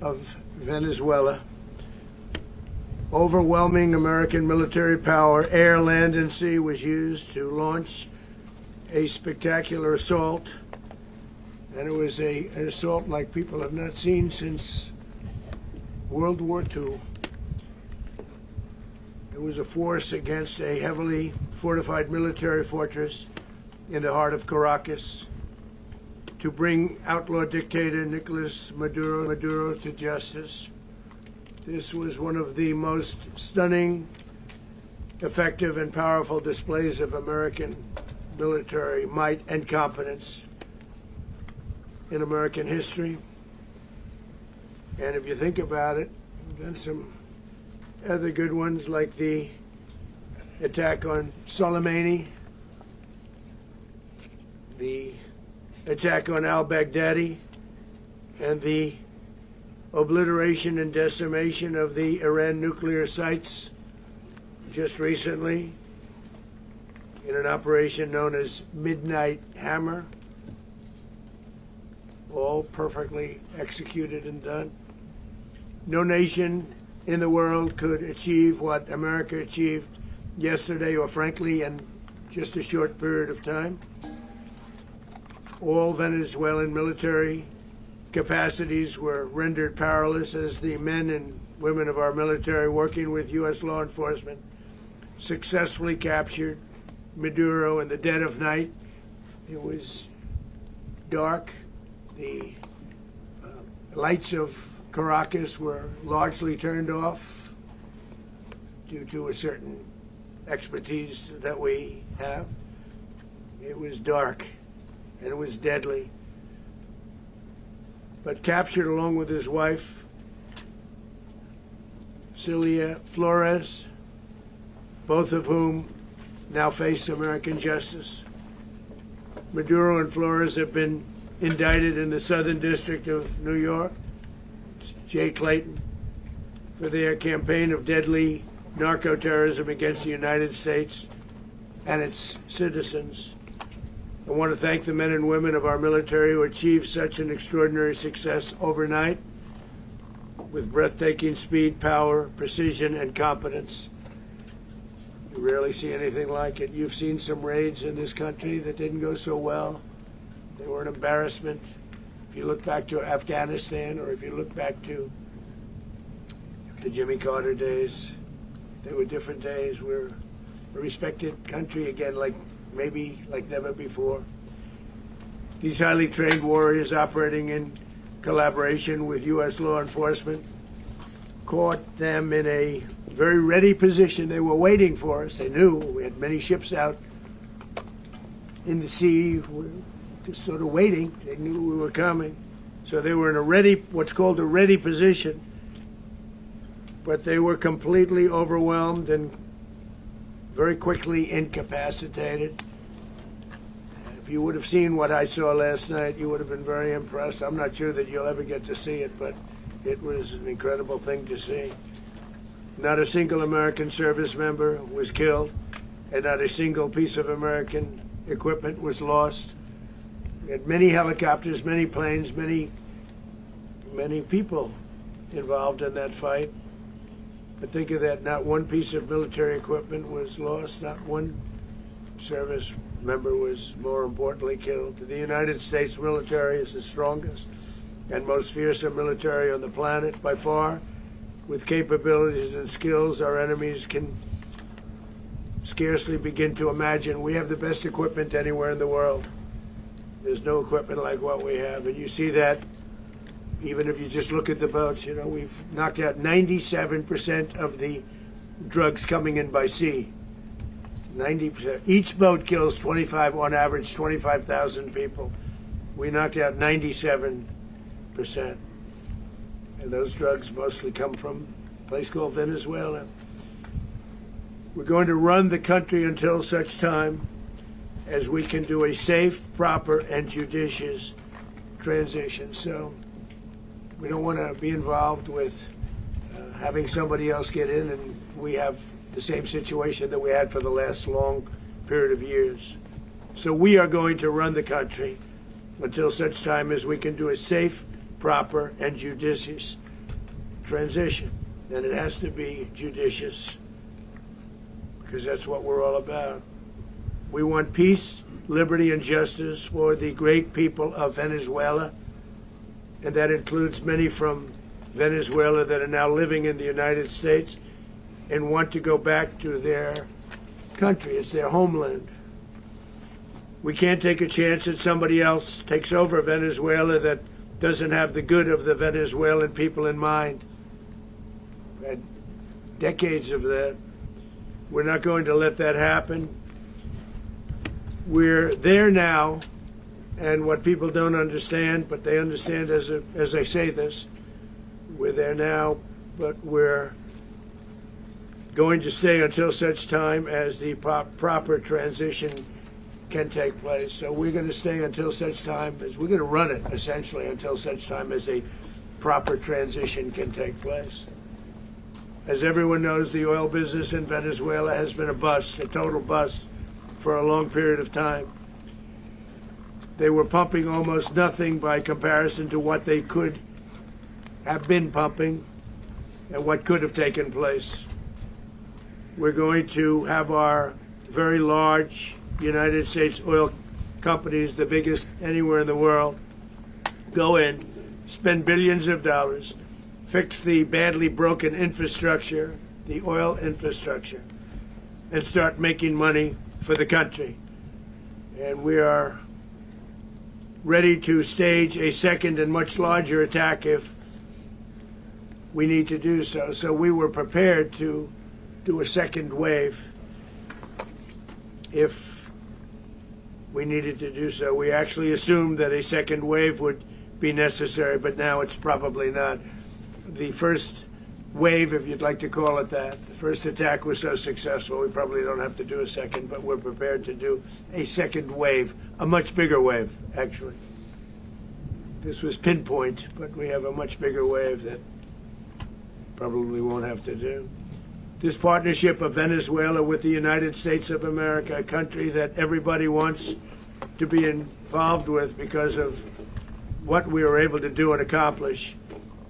of Venezuela. Overwhelming American military power, air, land, and sea, was used to launch a spectacular assault. And it was an assault like people have not seen since World War II. It was a force against a heavily fortified military fortress in the heart of Caracas to bring outlaw dictator Nicolas Maduro to justice. This was one of the most stunning, effective, and powerful displays of American military might and competence in American history. And if you think about it, we've done some other good ones like the attack on Soleimani, the attack on al-Baghdadi, and the obliteration and decimation of the Iran nuclear sites just recently in an operation known as Midnight Hammer. All perfectly executed and done. No nation in the world could achieve what America achieved yesterday, or frankly in just a short period of time. All Venezuelan military capacities were rendered powerless as the men and women of our military, working with U.S. law enforcement, successfully captured Maduro in the dead of night. It was dark. The lights of Caracas were largely turned off due to a certain expertise that we have. It was dark and it was deadly. But captured along with his wife, Celia Flores, both of whom now face American justice. Maduro and Flores have been indicted in the Southern District of New York, Jay Clayton, for their campaign of deadly narco-terrorism against the United States and its citizens. I want to thank the men and women of our military who achieved such an extraordinary success overnight with breathtaking speed, power, precision, and competence. You rarely see anything like it. You've seen some raids in this country that didn't go so well. They were an embarrassment. If you look back to Afghanistan, or if you look back to the Jimmy Carter days, they were different days. We're a respected country again, like never before. These highly trained warriors, operating in collaboration with U.S. law enforcement, caught them in a very ready position. They were waiting for us. They knew we had many ships out in the sea, just sort of waiting. They knew we were coming. So they were in a ready, what's called a ready position. But they were completely overwhelmed and very quickly incapacitated. If you would have seen what I saw last night, you would have been very impressed. I'm not sure that you'll ever get to see it, but it was an incredible thing to see. Not a single American service member was killed, and not a single piece of American equipment was lost. We had many helicopters, many planes, many people involved in that fight. But think of that, not one piece of military equipment was lost, not one service member was, more importantly, killed. The United States military is the strongest and most fearsome military on the planet by far. With capabilities and skills our enemies can scarcely begin to imagine. We have the best equipment anywhere in the world. There's no equipment like what we have, and you see that even if you just look at the boats. You know, we've knocked out 97% of the drugs coming in by sea. 90%. Each boat kills on average 25,000 people. We knocked out 97%. And those drugs mostly come from a place called Venezuela. We're going to run the country until such time as we can do a safe, proper, and judicious transition. So we don't want to be involved with having somebody else get in and we have the same situation that we had for the last long period of years. So we are going to run the country until such time as we can do a safe, proper, and judicious transition. And it has to be judicious, because that's what we're all about. We want peace, liberty, and justice for the great people of Venezuela, and that includes many from Venezuela that are now living in the United States and want to go back to their country. It's their homeland. We can't take a chance that somebody else takes over Venezuela that doesn't have the good of the Venezuelan people in mind. We've had decades of that. We're not going to let that happen. We're there now, and what people don't understand, but they understand as I say this, we're there now, but we're going to stay until such time as the proper transition can take place. So we're going to stay until such time as we're going to run it, essentially, until such time as a proper transition can take place. As everyone knows, the oil business in Venezuela has been a bust, a total bust, for a long period of time. They were pumping almost nothing by comparison to what they could have been pumping and what could have taken place. We're going to have our very large United States oil companies, the biggest anywhere in the world, go in, spend billions of dollars, fix the badly broken infrastructure, the oil infrastructure, and start making money for the country. And we are ready to stage a second and much larger attack if we need to do so. So we were prepared to do a second wave if we needed to do so. We actually assumed that a second wave would be necessary, but now it's probably not. The first wave, if you'd like to call it that, the first attack was so successful, we probably don't have to do a second, but we're prepared to do a second wave, a much bigger wave, actually. This was pinpoint, but we have a much bigger wave that probably won't have to do. This partnership of Venezuela with the United States of America, a country that everybody wants to be involved with because of what we were able to do and accomplish,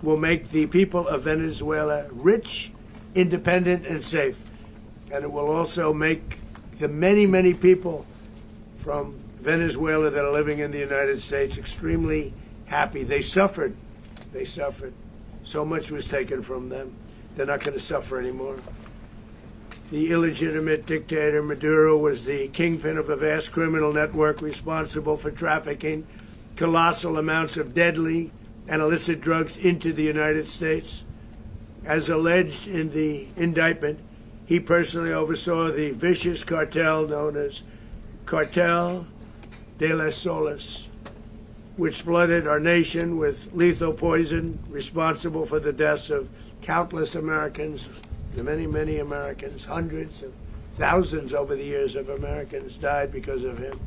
will make the people of Venezuela rich, independent, and safe. And it will also make the many, many people from Venezuela that are living in the United States extremely happy. They suffered. They suffered. So much was taken from them. They're not going to suffer anymore. The illegitimate dictator Maduro was the kingpin of a vast criminal network responsible for trafficking colossal amounts of deadly and illicit drugs into the United States. As alleged in the indictment, he personally oversaw the vicious cartel known as Cartel de las Solas, which flooded our nation with lethal poison, responsible for the deaths of countless Americans, many, many Americans. Hundreds of thousands over the years of Americans died because of him.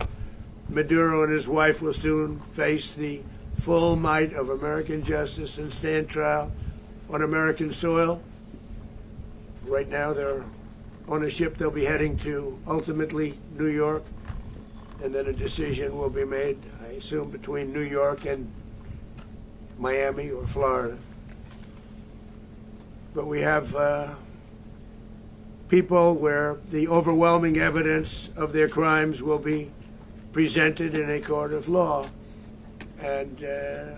Maduro and his wife will soon face the full might of American justice and stand trial on American soil. Right now they're on a ship. They'll be heading to, ultimately, New York, and then a decision will be made, I assume, between New York and Miami or Florida. But we have people where the overwhelming evidence of their crimes will be presented in a court of law. And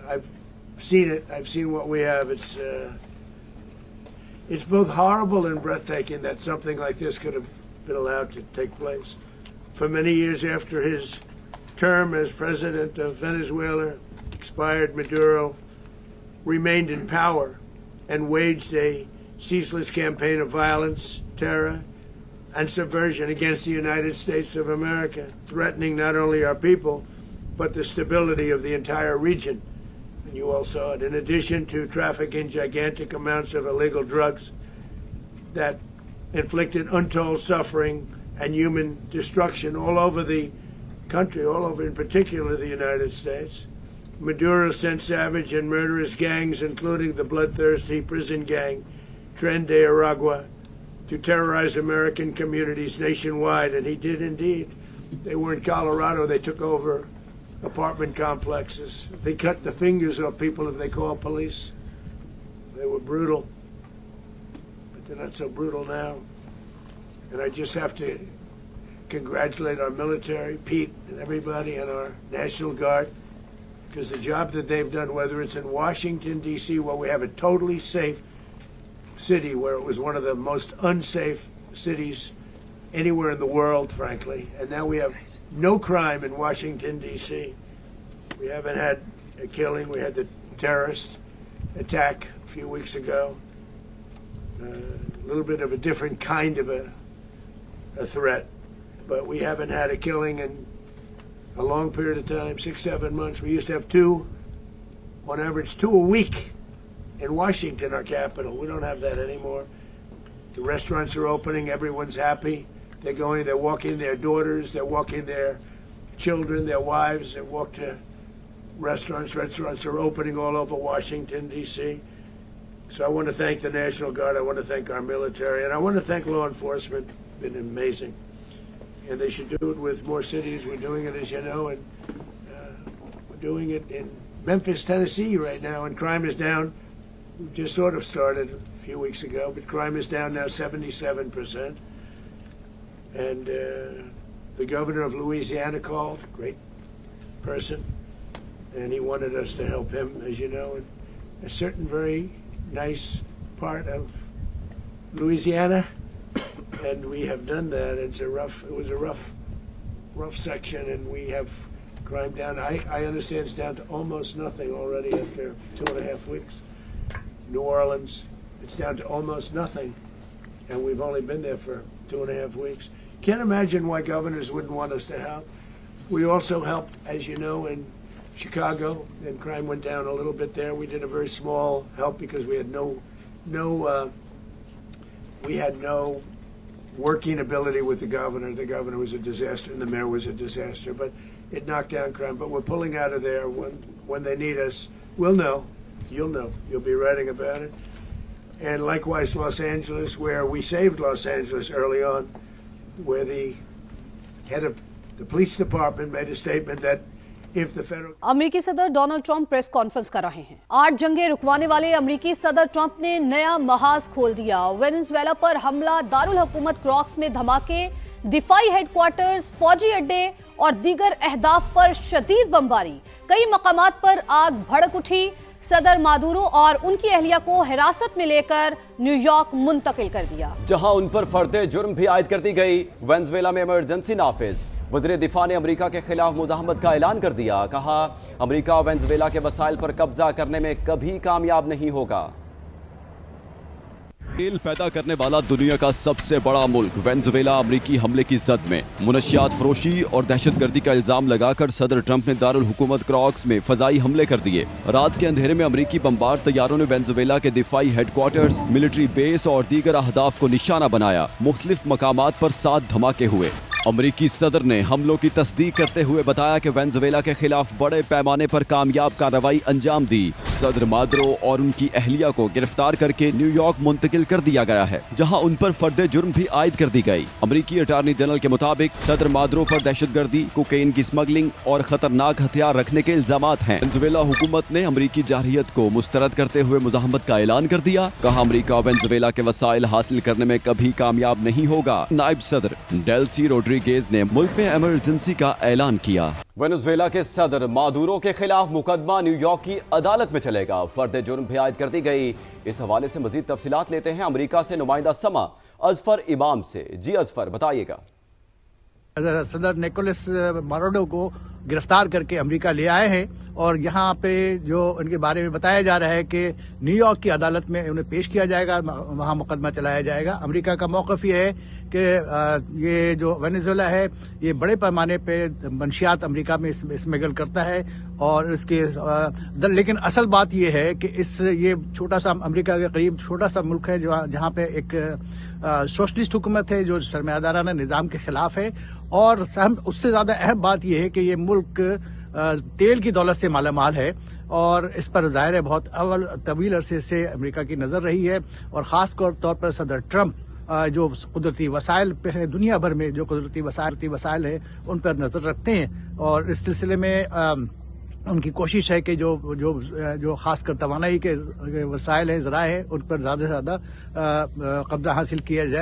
I've seen it. I've seen what we have. It's both horrible and breathtaking that something like this could have been allowed to take place. For many years after his term as president of Venezuela expired, Maduro remained in power and waged a ceaseless campaign of violence, terror, and subversion against the United States of America, threatening not only our people, but the stability of the entire region. And you all saw it. In addition to trafficking gigantic amounts of illegal drugs that inflicted untold suffering and human destruction all over the country, all over in particular the United States, Maduro sent savage and murderous gangs, including the bloodthirsty prison gang Tren de Aragua, to terrorize American communities nationwide, and he did indeed. They were in Colorado. They took over apartment complexes. They cut the fingers off people if they called police. They were brutal, but they're not so brutal now. And I just have to congratulate our military, Pete, and everybody, and our National Guard, because the job that they've done, whether it's in Washington, D.C., where we have a totally safe city, where it was one of the most unsafe cities anywhere in the world, frankly, and now we have no crime in Washington, D.C. We haven't had a killing. We had the terrorist attack a few weeks ago. A little bit of a different kind of a threat, but we haven't had a killing in a long period of time, 6-7 months. We used to have on average two a week in Washington, our capital. We don't have that anymore. The restaurants are opening. Everyone's happy. They're walking their daughters. They're walking their children, their wives. They walk to restaurants. Restaurants are opening all over Washington, D.C. So I want to thank the National Guard. I want to thank our military. And I want to thank law enforcement. It's been amazing. And they should do it with more cities. We're doing it, as you know, and we're doing it in Memphis, Tennessee right now, and crime is down. We just sort of started a few weeks ago, but crime is down now 77%. And the governor of Louisiana called, great person, and he wanted us to help him, as you know, in a certain very nice part of Louisiana. And we have done that. It was a rough section, and we have crime down. I understand it's down to almost nothing already after 2.5 weeks. New Orleans, it's down to almost nothing, and we've only been there for 2.5 weeks. Can't imagine why governors wouldn't want us to help. We also helped, as you know, in Chicago, and crime went down a little bit there. We did a very small help because we had no working ability with the governor. The governor was a disaster, and the mayor was a disaster. But it knocked down crime. But we're pulling out of there when they need us. We'll know. You'll know. You'll be writing about it. And likewise, Los Angeles, where we saved Los Angeles early on, where the head of the police department made a statement that if the federal... अमेरिकी सदर Donald Trump press conference कर रहे हैं। 8 जंगें रुकवाने वाले अमेरिकी सदर Trump ने नया महाज खोल दिया। वेनेजुएला पर हमला, दारुल हुकूमत क्रॉक्स में धमाके, दिफाई हेडक्वार्टर्स, फौजी अड्डे और दीगर अहदाफ पर शदीद बमबारी। कई मकामात पर आग भड़क उठी। सदर मादुरो और उनकी अहलिया को हिरासत में लेकर न्यूयॉर्क मुंतकिल कर दिया, जहां उन पर फर्दे जुर्म भी आयद कर दी गई। वेनेजुएला में इमरजेंसी नाफिज। वज़ीर दिफा ने अमेरिका के खिलाफ मुज़ाहमत का ऐलान कर दिया। कहा, अमेरिका वेनेजुएला के वसाइल पर कब्जा करने में कभी कामयाब नहीं होगा। तेल पैदा करने वाला दुनिया का सबसे बड़ा मुल्क वेनेजुएला अमेरिकी हमले की जद में। मुनशियात फरोशी और दहशतगर्दी का इल्जाम लगाकर सदर ट्रंप ने दारुल हुकूमत क्रॉक्स में फजाई हमले कर दिए। रात के अंधेरे में अमेरिकी बमबार तैयारों ने वेनेजुएला के दिफाई हेडक्वार्टर्स, मिलिट्री बेस और दीगर अहदाफ को निशाना बनाया। मुख्तलिफ मकामात पर 7 धमाके हुए। अमेरिकी सदर ने हमलों की तस्दीक करते हुए बताया कि वेनेजुएला के खिलाफ बड़े पैमाने पर कामयाब कार्रवाई अंजाम दी। सदर मादुरो और उनकी अहलिया को गिरफ्तार करके न्यूयॉर्क मुंतकिल कर दिया गया है, जहां उन पर फर्दे जुर्म भी आयद कर दी गई। अमेरिकी अटॉर्नी जनरल के मुताबिक सदर मादुरो पर दहशतगर्दी, कोकेन की स्मगलिंग और खतरनाक हथियार रखने के इल्जामात हैं। वेनेजुएला हुकूमत ने अमेरिकी जारहियत को मुस्तरद करते हुए मुज़ाहमत का ऐलान कर दिया। कहा, अमेरिका वेनेजुएला के वसाइल हासिल करने में कभी कामयाब नहीं होगा। नायब सदर डेल्सी रोड्रिगेज ने मुल्क में इमरजेंसी का ऐलान किया। वेनेजुएला के सदर मादुरो के खिलाफ मुकदमा न्यूयॉर्क की अदालत में चलेगा। फर्द जुर्म भी आयद कर दी गई। इस हवाले से मजीद तफसीलात लेते हैं अमेरिका से नुमाइंदा समा अजफर इमाम से। जी अजफर, बताइएगा। सदर निकोलस माडुरो को गिरफ्तार करके अमेरिका ले आए हैं और यहाँ पे जो उनके बारे में बताया जा रहा है कि न्यूयॉर्क की अदालत में उन्हें पेश किया जाएगा, वहाँ मुकदमा चलाया जाएगा। अमेरिका का मौक़िफ़ ये है कि ये जो वेनेजुएला है ये बड़े पैमाने पे मंशियात अमेरिका में स्मगल करता है और इसके लेकिन असल बात ये है कि ये छोटा सा अमेरिका के करीब छोटा सा मुल्क है जहाँ पे एक सोशलिस्ट हुकूमत है जो सरमायादाराना निज़ाम के खिलाफ है और उससे ज्यादा अहम बात यह है कि ये मुल्क तेल की दौलत से मालामाल है और इस पर ज़ाहिर है बहुत तवील अरसे से अमेरिका की नजर रही है और खास तौर पर सदर ट्रंप जो कुदरती वसाइल पे है, दुनिया भर में जो कुदरती वसाइल है उन पर नजर रखते हैं और इस सिलसिले में उनकी कोशिश है कि जो खासकर तवानाई के वसाइल हैं, ज़राए हैं, उन पर ज़्यादा से ज़्यादा कब्जा हासिल किया जाए।